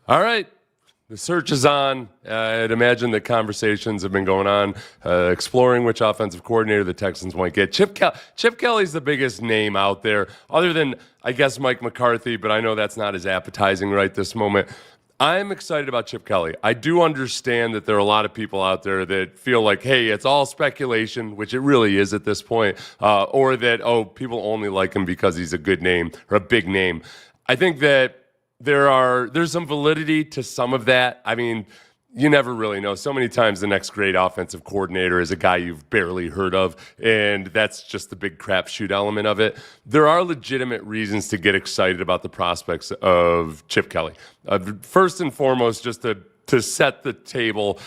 All right. The search is on. I'd imagine that conversations have been going on, exploring which offensive coordinator the Texans might get. Chip Kelly's the biggest name out there, other than, I guess, Mike McCarthy, but I know that's not as appetizing right this moment. I'm excited about Chip Kelly. I do understand that there are a lot of people out there that feel like, hey, it's all speculation, which it really is at this point, or that, oh, people only like him because he's a good name or a big name. I think that there's some validity to some of that. I mean, you never really know. So many times the next great offensive coordinator is a guy you've barely heard of, and that's just the big crapshoot element of it. There are legitimate reasons to get excited about the prospects of Chip Kelly. First and foremost, just to set the table,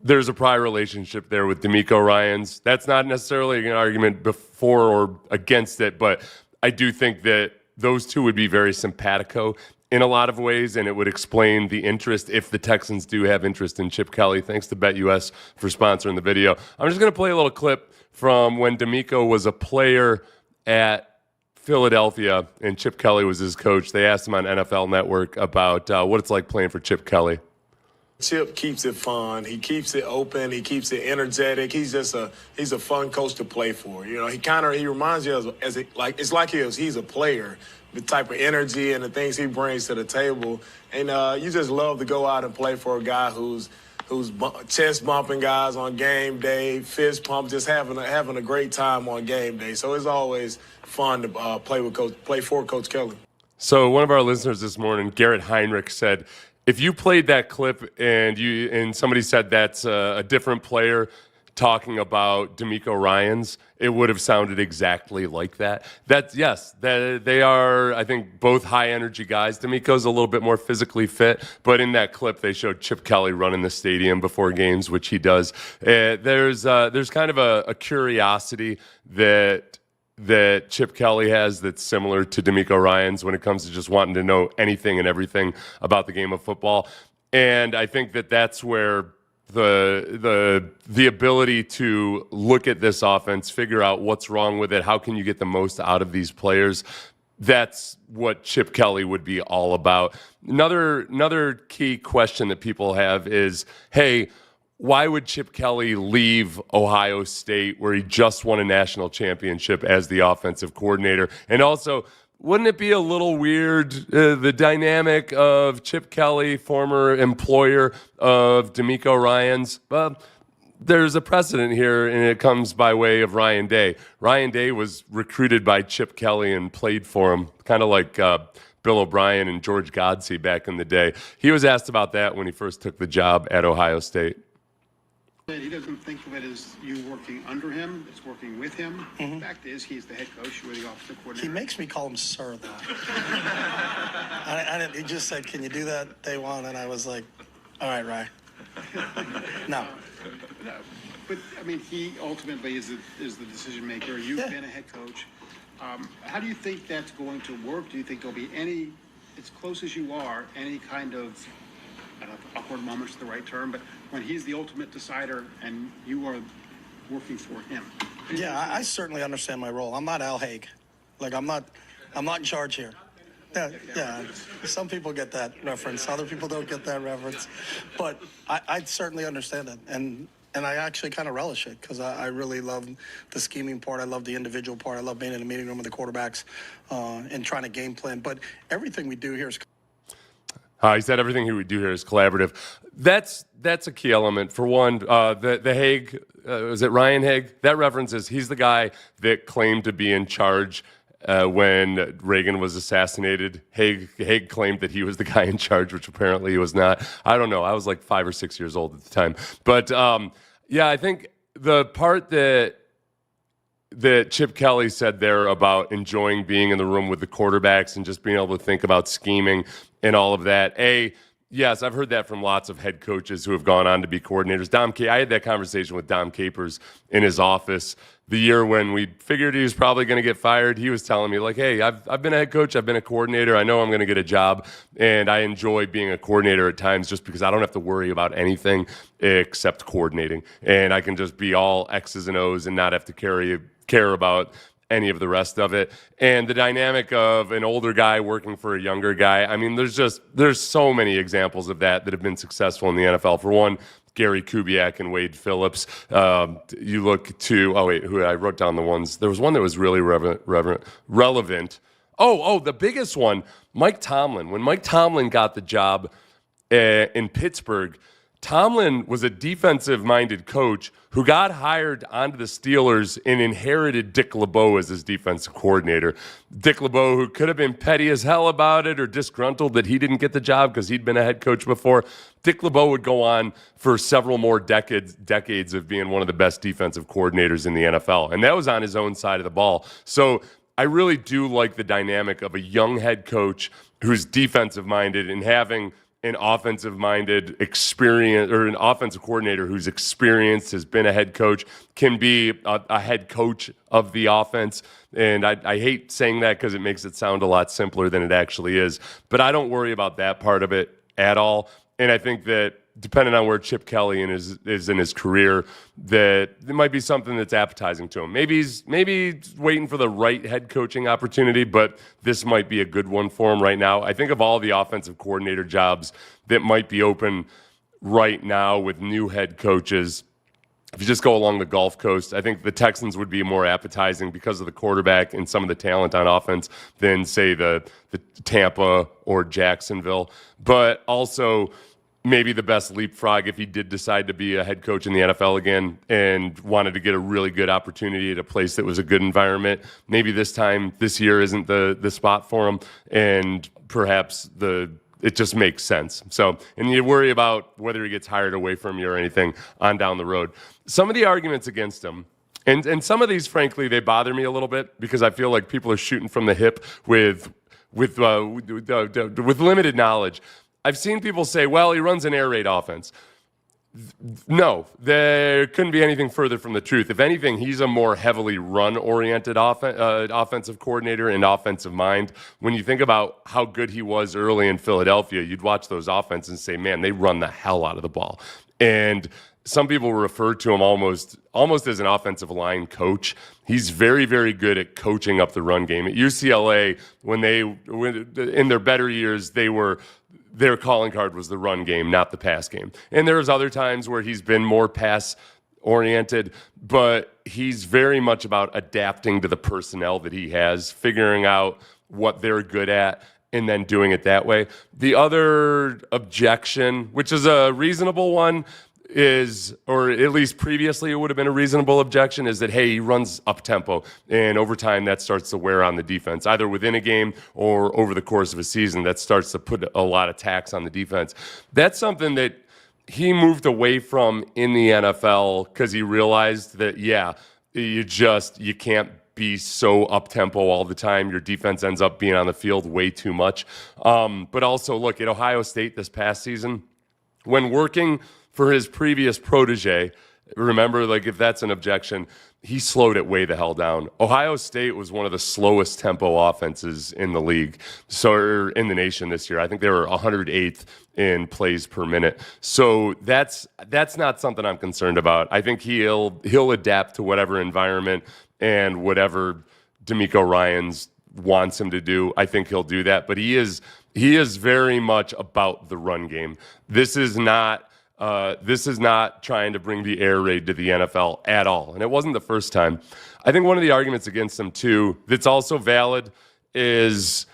there's a prior relationship there with D'Amico Ryans. That's not necessarily an argument before or against it, but I do think that those two would be very simpatico in a lot of ways, and it would explain the interest if the Texans do have interest in Chip Kelly. Thanks to BetUS for sponsoring the video. I'm just going to play a little clip from when D'Amico was a player at Philadelphia and Chip Kelly was his coach. They asked him on NFL Network about what it's like playing for Chip Kelly. Chip keeps it fun. He keeps it open. He keeps it energetic. He's a fun coach to play for. You know, he reminds you it's like he's a player. The type of energy and the things he brings to the table, and you just love to go out and play for a guy who's chest bumping guys on game day, fist pump, just having a great time on game day. So it's always fun to play for Coach Kelly. So one of our listeners this morning, Garrett Heinrich, said, if you played that clip and somebody said that's a different player talking about D'Amico Ryans, it would have sounded exactly like that. They are, I think, both high energy guys. D'Amico's a little bit more physically fit, but in that clip they showed Chip Kelly running the stadium before games, which he does. There's kind of a curiosity that Chip Kelly has that's similar to D'Amico Ryans when it comes to just wanting to know anything and everything about the game of football. And I think that that's where the ability to look at this offense, figure out what's wrong with it, how can you get the most out of these players, that's what Chip Kelly would be all about. Another key question that people have is, hey, why would Chip Kelly leave Ohio State, where he just won a national championship, as the offensive coordinator? And also, wouldn't it be a little weird, the dynamic of Chip Kelly, former employer of D'Amico Ryans? Well, there's a precedent here, and it comes by way of Ryan Day. Ryan Day was recruited by Chip Kelly and played for him, kind of like Bill O'Brien and George Godsey back in the day. He was asked about that when he first took the job at Ohio State. He doesn't think of it as you working under him, it's working with him. The fact is, he's the head coach, you're the offensive coordinator. He makes me call him sir, though. He just said, can you do that day one? And I was like, all right, Rye. No. But, I mean, he ultimately is the decision maker. You've been a head coach. How do you think that's going to work? Do you think there'll be any, as close as you are, any kind of, I don't know if awkward moments is the right term, but when he's the ultimate decider and you are working for him? Yeah, I certainly understand my role. I'm not Al Haig. Like, I'm not in charge here. Yeah. Some people get that reference. Other people don't get that reference. But I certainly understand it. And I actually kind of relish it because I really love the scheming part. I love the individual part. I love being in the meeting room with the quarterbacks and trying to game plan. But everything we do here is... He said everything he would do here is collaborative. That's a key element. For one, the Haig, was it Ryan Haig? That references, he's the guy that claimed to be in charge when Reagan was assassinated. Haig claimed that he was the guy in charge, which apparently he was not. I don't know. I was like 5 or 6 years old at the time. But, I think the part that Chip Kelly said there about enjoying being in the room with the quarterbacks and just being able to think about scheming and all of that. Yes, I've heard that from lots of head coaches who have gone on to be coordinators. I had that conversation with Dom Capers in his office the year when we figured he was probably going to get fired. He was telling me, like, hey, I've been a head coach, I've been a coordinator, I know I'm going to get a job, and I enjoy being a coordinator at times just because I don't have to worry about anything except coordinating. And I can just be all X's and O's and not have to care about any of the rest of it. And the dynamic of an older guy working for a younger guy, I mean, there's so many examples of that have been successful in the NFL. For one, Gary Kubiak and Wade Phillips. You look to, who I wrote down the ones. There was one that was really relevant. The biggest one, Mike Tomlin. When Mike Tomlin got the job in Pittsburgh, Tomlin was a defensive-minded coach who got hired onto the Steelers and inherited Dick LeBeau as his defensive coordinator. Dick LeBeau, who could have been petty as hell about it or disgruntled that he didn't get the job because he'd been a head coach before. Dick LeBeau would go on for several more decades of being one of the best defensive coordinators in the NFL, and that was on his own side of the ball. So I really do like the dynamic of a young head coach who's defensive-minded and having an offensive-minded experience, or an offensive coordinator who's experienced, has been a head coach, can be a head coach of the offense. And I hate saying that because it makes it sound a lot simpler than it actually is. But I don't worry about that part of it at all. And I think that depending on where Chip Kelly is in his career, that it might be something that's appetizing to him. Maybe he's waiting for the right head coaching opportunity, but this might be a good one for him right now. I think of all the offensive coordinator jobs that might be open right now with new head coaches, if you just go along the Gulf Coast, I think the Texans would be more appetizing because of the quarterback and some of the talent on offense than, say, the Tampa or Jacksonville. But also maybe the best leapfrog if he did decide to be a head coach in the NFL again and wanted to get a really good opportunity at a place that was a good environment. Maybe this year isn't the spot for him, and perhaps it just makes sense. So, and you worry about whether he gets hired away from you or anything on down the road. Some of the arguments against him, and some of these, frankly, they bother me a little bit because I feel like people are shooting from the hip with limited knowledge. I've seen people say, well, he runs an air raid offense. No, there couldn't be anything further from the truth. If anything, he's a more heavily run-oriented offensive coordinator and offensive mind. When you think about how good he was early in Philadelphia, you'd watch those offenses and say, man, they run the hell out of the ball. And some people refer to him almost as an offensive line coach. He's very, very good at coaching up the run game. At UCLA, when in their better years, their calling card was the run game, not the pass game. And there's other times where he's been more pass-oriented, but he's very much about adapting to the personnel that he has, figuring out what they're good at, and then doing it that way. The other objection, which is a reasonable one, is, or at least previously it would have been a reasonable objection, is that, hey, he runs up-tempo, and over time that starts to wear on the defense, either within a game or over the course of a season. That starts to put a lot of tax on the defense. That's something that he moved away from in the NFL because he realized that, you can't be so up-tempo all the time. Your defense ends up being on the field way too much. But also, look, at Ohio State this past season, when working for his previous protege, remember, like, if that's an objection, he slowed it way the hell down. Ohio State was one of the slowest tempo offenses in the league, in the nation this year. I think they were 108th in plays per minute. So that's not something I'm concerned about. I think he'll adapt to whatever environment and whatever DeMeco Ryans wants him to do. I think he'll do that. But he is very much about the run game. This is not trying to bring the air raid to the NFL at all. And it wasn't the first time. I think one of the arguments against him, too, that's also valid is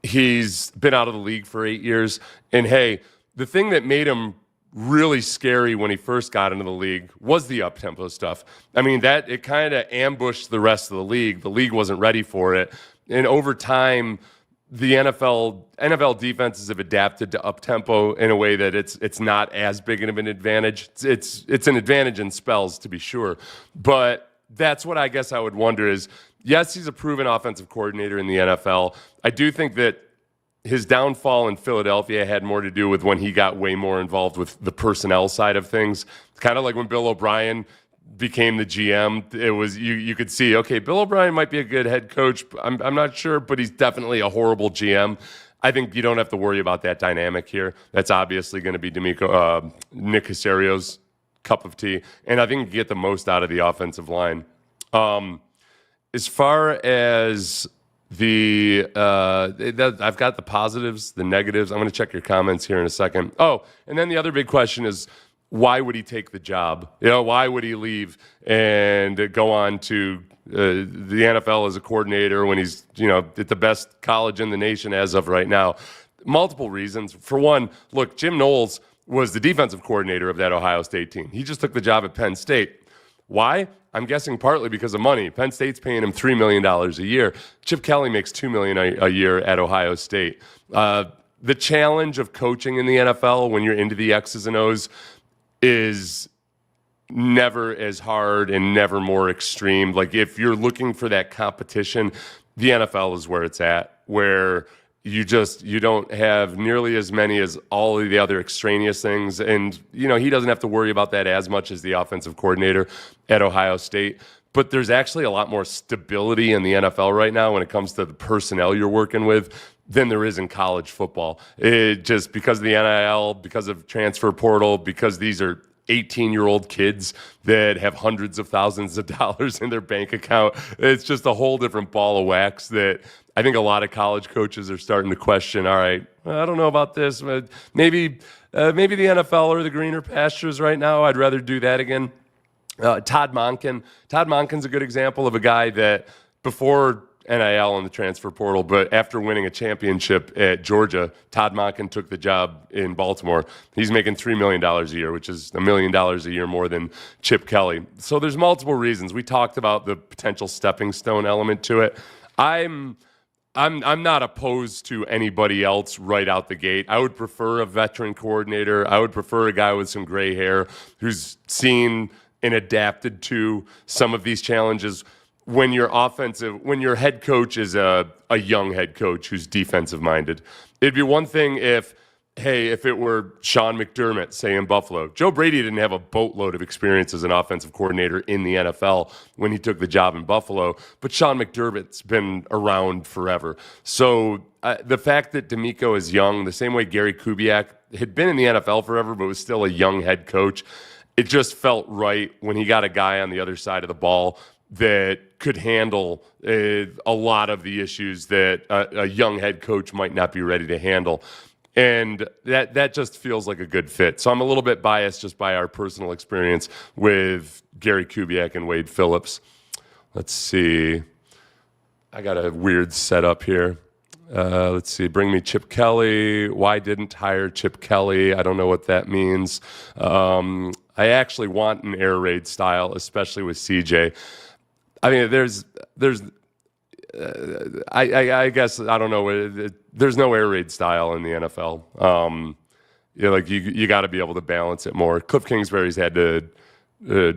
he's been out of the league for 8 years. And, hey, the thing that made him really scary when he first got into the league was the up-tempo stuff. I mean, it kind of ambushed the rest of the league. The league wasn't ready for it. And over time, the NFL defenses have adapted to up-tempo in a way that it's not as big of an advantage. It's an advantage in spells, to be sure. But that's what I guess I would wonder is, yes, he's a proven offensive coordinator in the NFL. I do think that his downfall in Philadelphia had more to do with when he got way more involved with the personnel side of things. Kind of like when Bill O'Brien became the GM, it was you could see, okay, Bill O'Brien might be a good head coach. I'm not sure, but he's definitely a horrible GM. I think you don't have to worry about that dynamic here. That's obviously going to be Nick Caserio's cup of tea, and I think you get the most out of the offensive line. as far as I've got the positives, the negatives. I'm going to check your comments here in a second. Oh, and then the other big question is, why would he take the job? Why would he leave and go on to the NFL as a coordinator when he's, at the best college in the nation as of right now? Multiple reasons. For one, look, Jim Knowles was the defensive coordinator of that Ohio State team. He just took the job at Penn State. Why? I'm guessing partly because of money. Penn State's paying him $3 million a year. Chip Kelly makes $2 million a year at Ohio State. The challenge of coaching in the NFL when you're into the X's and O's is never as hard and never more extreme. Like, if you're looking for that competition, the NFL is where it's at, where you don't have nearly as many as all of the other extraneous things. And, he doesn't have to worry about that as much as the offensive coordinator at Ohio State. But there's actually a lot more stability in the NFL right now when it comes to the personnel you're working with than there is in college football. Just because of the NIL, because of transfer portal, because these are 18-year-old kids that have hundreds of thousands of dollars in their bank account. It's just a whole different ball of wax that I think a lot of college coaches are starting to question. All right, I don't know about this. Maybe the NFL or the greener pastures right now. I'd rather do that again. Todd Monken. Todd Monken's a good example of a guy that before NIL and the transfer portal, but after winning a championship at Georgia, Todd Monken took the job in Baltimore. He's making $3 million a year, which is $1 million a year more than Chip Kelly. So there's multiple reasons. We talked about the potential stepping stone element to it. I'm not opposed to anybody else right out the gate. I would prefer a veteran coordinator. I would prefer a guy with some gray hair who's seen and adapted to some of these challenges. When your head coach is a young head coach who's defensive minded, it'd be one thing if it were Sean McDermott, say, in Buffalo. Joe Brady didn't have a boatload of experience as an offensive coordinator in the NFL when he took the job in Buffalo, but Sean McDermott's been around forever. So the fact that DeMeco is young, the same way Gary Kubiak had been in the NFL forever but was still a young head coach, it just felt right when he got a guy on the other side of the ball that could handle a lot of the issues that a young head coach might not be ready to handle. And that just feels like a good fit. So I'm a little bit biased just by our personal experience with Gary Kubiak and Wade Phillips. Let's see. I got a weird setup here. Let's see. Bring me Chip Kelly. Why didn't hire Chip Kelly? I don't know what that means. I actually want an air raid style, especially with CJ. I mean, I guess, I don't know. There's no air raid style in the NFL. You got to be able to balance it more. Cliff Kingsbury's had to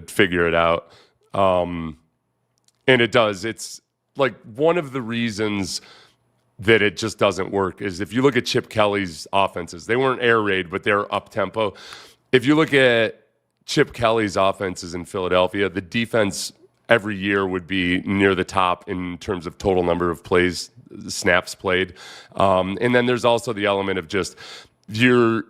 figure it out. And it does. It's like one of the reasons that it just doesn't work is if you look at Chip Kelly's offenses, they weren't air raid, but they're up tempo. If you look at Chip Kelly's offenses in Philadelphia, the defense every year would be near the top in terms of total number of plays, snaps played. And then there's also the element of just you're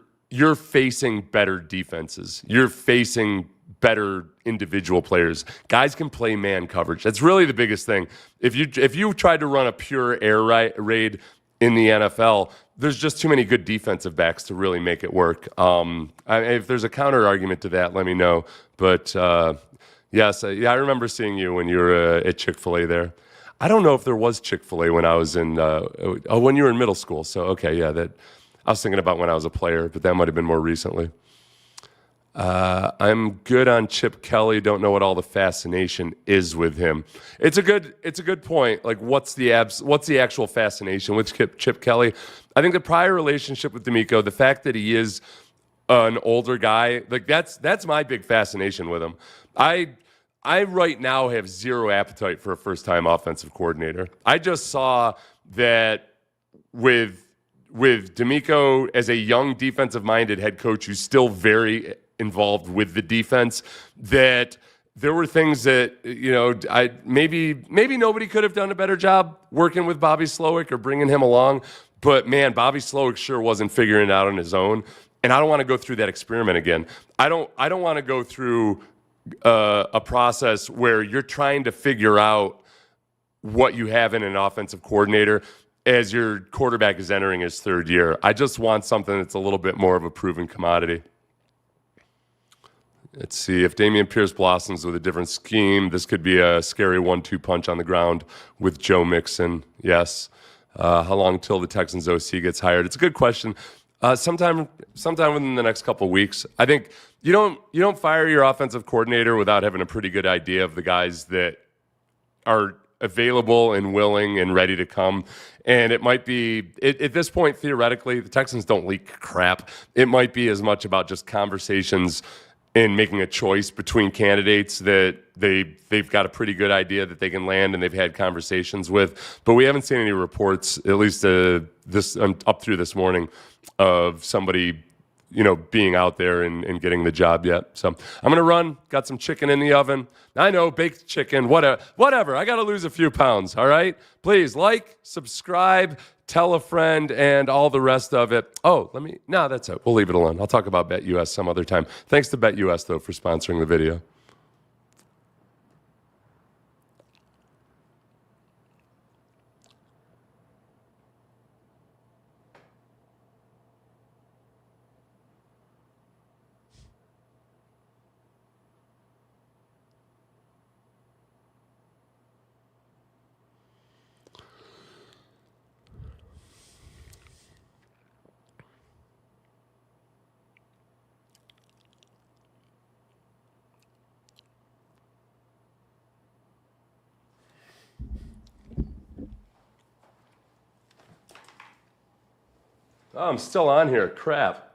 facing better defenses. You're facing better individual players. Guys can play man coverage. That's really the biggest thing. If you tried to run a pure air raid in the NFL, there's just too many good defensive backs to really make it work. If there's a counter argument to that, let me know. But yes, I remember seeing you when you were at Chick-fil-A there. I don't know if there was Chick-fil-A when I was when you were in middle school. So, okay, yeah, that I was thinking about when I was a player, but that might have been more recently. I'm good on Chip Kelly. Don't know what all the fascination is with him. It's a good point. Like, what's the actual fascination with Chip Kelly? I think the prior relationship with DeMeco, the fact that he is an older guy, like that's my big fascination with him. I right now have zero appetite for a first-time offensive coordinator. I just saw that with DeMeco as a young defensive-minded head coach who's still very involved with the defense, that there were things that, maybe nobody could have done a better job working with Bobby Slowick or bringing him along. But, man, Bobby Slowick sure wasn't figuring it out on his own. And I don't want to go through that experiment again. I don't want to go through a process where you're trying to figure out what you have in an offensive coordinator as your quarterback is entering his third year. I just want something that's a little bit more of a proven commodity. Let's see, if Dameon Pierce blossoms with a different scheme, this could be a scary 1-2 punch on the ground with Joe Mixon. Yes. How long till the Texans OC gets hired? It's a good question. Sometime within the next couple of weeks. I think you don't fire your offensive coordinator without having a pretty good idea of the guys that are available and willing and ready to come. And it might be, at this point, theoretically, the Texans don't leak crap. It might be as much about just conversations and making a choice between candidates that they've got a pretty good idea that they can land and they've had conversations with. But we haven't seen any reports, at least up through this morning, of somebody being out there and getting the job yet. So I'm going to run. Got some chicken in the oven. I know, baked chicken, whatever. I got to lose a few pounds, all right? Please like, subscribe, tell a friend, and all the rest of it. That's it. We'll leave it alone. I'll talk about BetUS some other time. Thanks to BetUS, though, for sponsoring the video. Oh, I'm still on here. Crap.